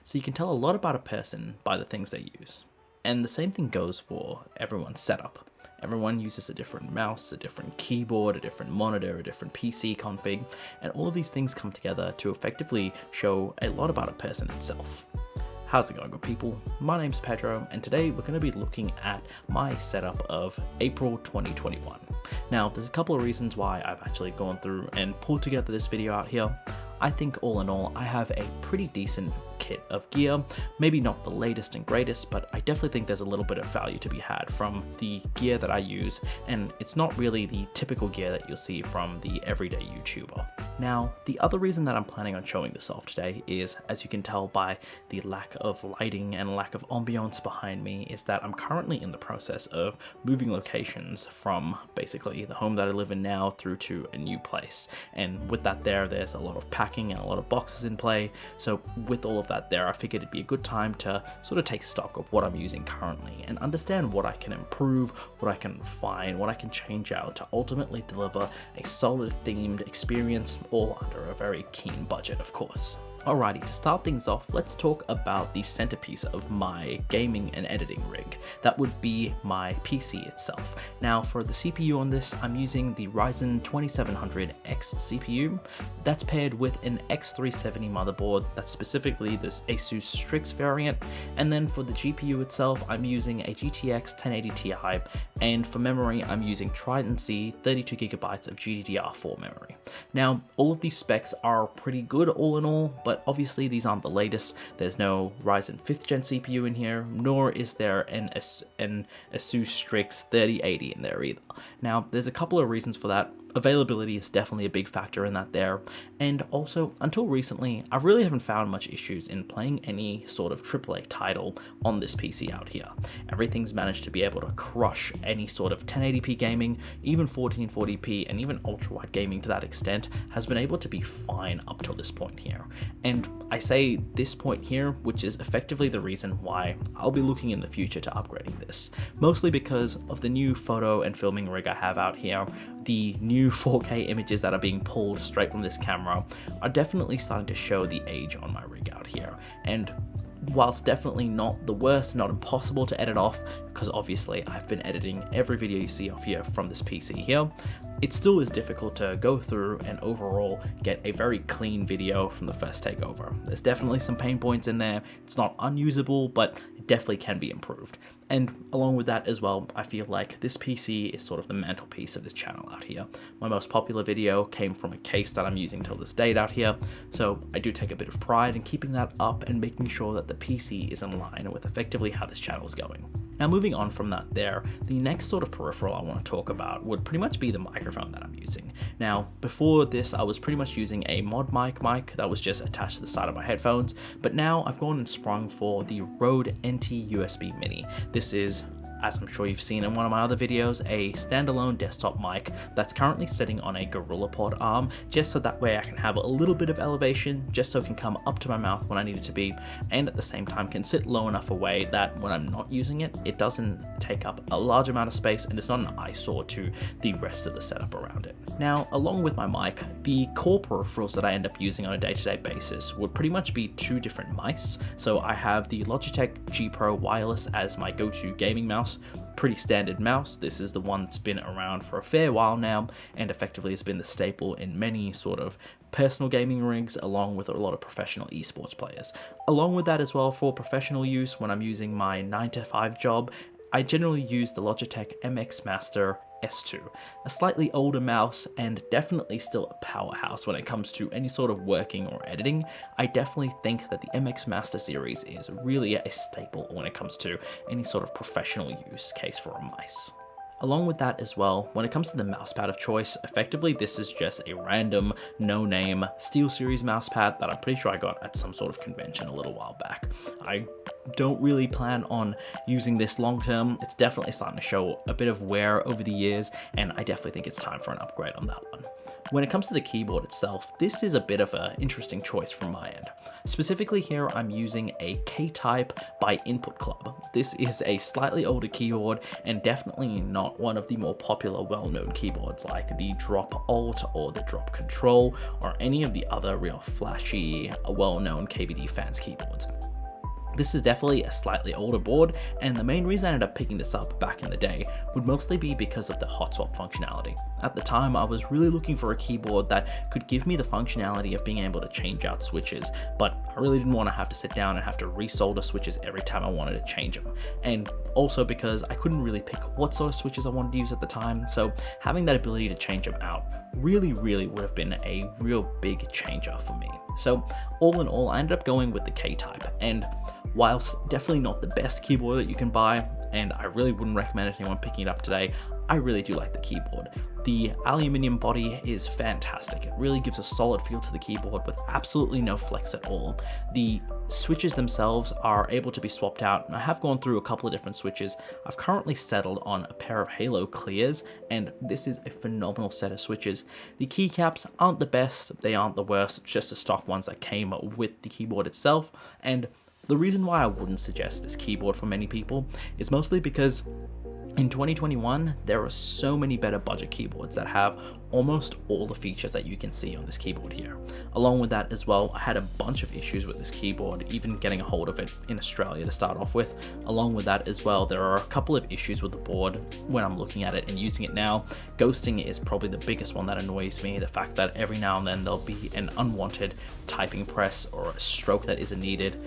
so you can tell a lot about a person by the things they use. And the same thing goes for everyone's setup. Everyone uses a different mouse, a different keyboard, a different monitor, a different PC config, and all of these things come together to effectively show a lot about a person itself. How's it going, good people? My name's Pedro, and today we're going to be looking at my setup of April 2021. Now, there's a couple of reasons why I've actually gone through and pulled together this video out here. I think all in all, I have a pretty decent kit of gear, maybe not the latest and greatest, but I definitely think there's a little bit of value to be had from the gear that I use, and it's not really the typical gear that you'll see from the everyday YouTuber. Now, the other reason that I'm planning on showing this off today is, as you can tell by the lack of lighting and lack of ambiance behind me, is that I'm currently in the process of moving locations from basically the home that I live in now through to a new place. And with that there's a lot of packing and a lot of boxes in play. So with all of that there, I figured it'd be a good time to sort of take stock of what I'm using currently and understand what I can improve, what I can refine, what I can change out to ultimately deliver a solid themed experience, all under a very keen budget, of course. Alrighty, to start things off, let's talk about the centerpiece of my gaming and editing rig. That would be my PC itself. Now, for the CPU on this, I'm using the Ryzen 2700X CPU. That's paired with an X370 motherboard, that's specifically this Acer STRIX variant. And then for the GPU itself, I'm using a GTX 1080 Ti, and for memory, I'm using Trident C 32GB of GDDR4 memory. Now, all of these specs are pretty good all in all, but obviously these aren't the latest. There's no Ryzen 5th gen CPU in here, nor is there an Acer STRIX 3080 in there either. Now, there's a couple of reasons for that. Availability is definitely a big factor in that there, and also until recently I really haven't found much issues in playing any sort of AAA title on this PC out here. Everything's managed to be able to crush any sort of 1080p gaming, even 1440p, and even ultra wide gaming to that extent has been able to be fine up till this point here. And I say this point here, which is effectively the reason why I'll be looking in the future to upgrading this, mostly because of the new photo and filming rig I have out here. The new 4K images that are being pulled straight from this camera are definitely starting to show the age on my rig out here. And whilst definitely not the worst, not impossible to edit off, because obviously I've been editing every video you see off here from this PC here, it still is difficult to go through and overall get a very clean video from the first takeover. There's definitely some pain points in there. It's not unusable, but it definitely can be improved. And along with that as well, I feel like this PC is sort of the mantelpiece of this channel out here. My most popular video came from a case that I'm using till this date out here, so I do take a bit of pride in keeping that up and making sure that the PC is in line with effectively how this channel is going. Now, moving on from that there, the next sort of peripheral I want to talk about would pretty much be the microphone that I'm using. Now, before this, I was pretty much using a mod mic that was just attached to the side of my headphones, but now I've gone and sprung for the Rode NT USB Mini. This is, as I'm sure you've seen in one of my other videos, a standalone desktop mic that's currently sitting on a GorillaPod arm, just so that way I can have a little bit of elevation, just so it can come up to my mouth when I need it to be, and at the same time can sit low enough away that when I'm not using it, it doesn't take up a large amount of space and it's not an eyesore to the rest of the setup around it. Now, along with my mic, the core peripherals that I end up using on a day-to-day basis would pretty much be two different mice. So I have the Logitech G Pro Wireless as my go-to gaming mouse. Pretty standard mouse. This is the one that's been around for a fair while now and effectively has been the staple in many sort of personal gaming rigs, along with a lot of professional esports players. Along with that as well, for professional use, when I'm using my 9-to-5 job, I generally use the Logitech Mx Master S2, a slightly older mouse and definitely still a powerhouse when it comes to any sort of working or editing. I definitely think that the MX Master series is really a staple when it comes to any sort of professional use case for a mice. Along with that as well, when it comes to the mousepad of choice, effectively this is just a random, no-name SteelSeries mousepad that I'm pretty sure I got at some sort of convention a little while back. I don't really plan on using this long term. It's definitely starting to show a bit of wear over the years, and I definitely think it's time for an upgrade on that one. When it comes to the keyboard itself, this is a bit of an interesting choice from my end. Specifically here, I'm using a K-Type by Input Club. This is a slightly older keyboard and definitely not one of the more popular well-known keyboards like the Drop Alt or the Drop Control or any of the other real flashy, well-known KBD fans keyboards. This is definitely a slightly older board, and the main reason I ended up picking this up back in the day would mostly be because of the hot swap functionality. At the time, I was really looking for a keyboard that could give me the functionality of being able to change out switches, but I really didn't want to have to sit down and have to resolder switches every time I wanted to change them. And also because I couldn't really pick what sort of switches I wanted to use at the time, so having that ability to change them out really would have been a real big changer for me. So all in all, I ended up going with the K-Type, and whilst definitely not the best keyboard that you can buy, and I really wouldn't recommend anyone picking it up today, I really do like the keyboard. The aluminium body is fantastic. It really gives a solid feel to the keyboard with absolutely no flex at all. The switches themselves are able to be swapped out, and I have gone through a couple of different switches. I've currently settled on a pair of Halo Clears, and this is a phenomenal set of switches. The keycaps aren't the best, they aren't the worst, it's just the stock ones that came with the keyboard itself, and the reason why I wouldn't suggest this keyboard for many people is mostly because in 2021, there are so many better budget keyboards that have almost all the features that you can see on this keyboard here. Along with that as well, I had a bunch of issues with this keyboard, even getting a hold of it in Australia to start off with. Along with that as well, there are a couple of issues with the board when I'm looking at it and using it now. Ghosting is probably the biggest one that annoys me, the fact that every now and then there'll be an unwanted typing press or a stroke that isn't needed.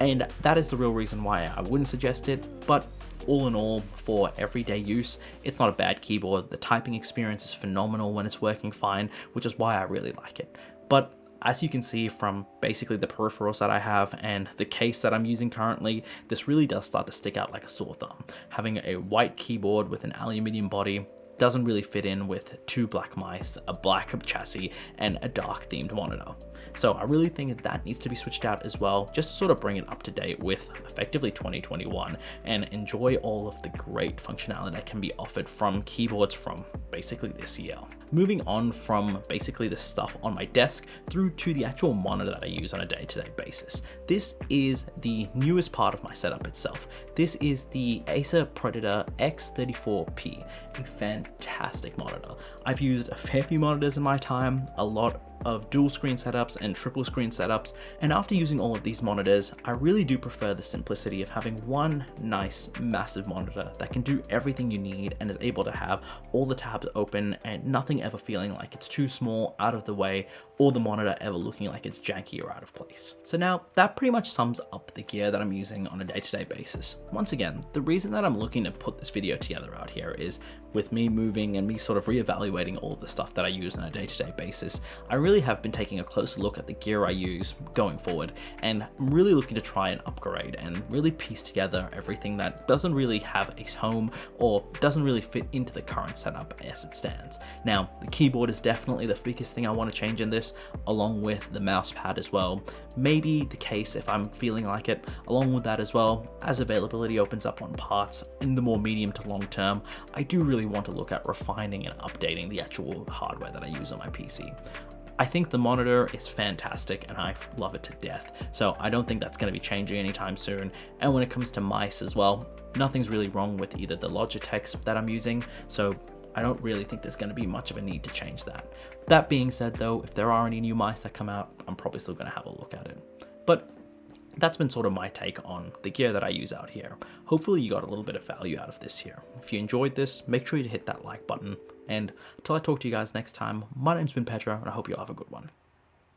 And that is the real reason why I wouldn't suggest it, but all in all, for everyday use, it's not a bad keyboard. The typing experience is phenomenal when it's working fine, which is why I really like it. But as you can see from basically the peripherals that I have and the case that I'm using currently, this really does start to stick out like a sore thumb. Having a white keyboard with an aluminium body doesn't really fit in with two black mice, a black chassis, and a dark themed monitor. So I really think that needs to be switched out as well, just to sort of bring it up to date with effectively 2021 and enjoy all of the great functionality that can be offered from keyboards from basically this year. Moving on from basically the stuff on my desk through to the actual monitor that I use on a day-to-day basis. This is the newest part of my setup itself. This is the Acer Predator X34P, a fantastic monitor. I've used a fair few monitors in my time, a lot of dual screen setups and triple screen setups, and after using all of these monitors, I really do prefer the simplicity of having one nice massive monitor that can do everything you need and is able to have all the tabs open and nothing ever feeling like it's too small, out of the way, or the monitor ever looking like it's janky or out of place. So now that pretty much sums up the gear that I'm using on a day-to-day basis. Once again, the reason that I'm looking to put this video together out here is with me moving and me sort of reevaluating all of the stuff that I use on a day-to-day basis, I really have been taking a closer look at the gear I use going forward, and I'm really looking to try and upgrade and really piece together everything that doesn't really have a home or doesn't really fit into the current setup as it stands. Now, the keyboard is definitely the biggest thing I want to change in this, along with the mouse pad as well. Maybe the case if I'm feeling like it. Along with that as well, as availability opens up on parts in the more medium to long term, I do really want to look at refining and updating the actual hardware that I use on my PC. I think the monitor is fantastic and I love it to death, so I don't think that's going to be changing anytime soon. And when it comes to mice as well, nothing's really wrong with either the Logitechs that I'm using, so I don't really think there's going to be much of a need to change that. That being said though, if there are any new mice that come out, I'm probably still going to have a look at it. But that's been sort of my take on the gear that I use out here. Hopefully you got a little bit of value out of this here. If you enjoyed this, make sure you hit that like button. And until I talk to you guys next time, my name's been Pedro, and I hope you all have a good one.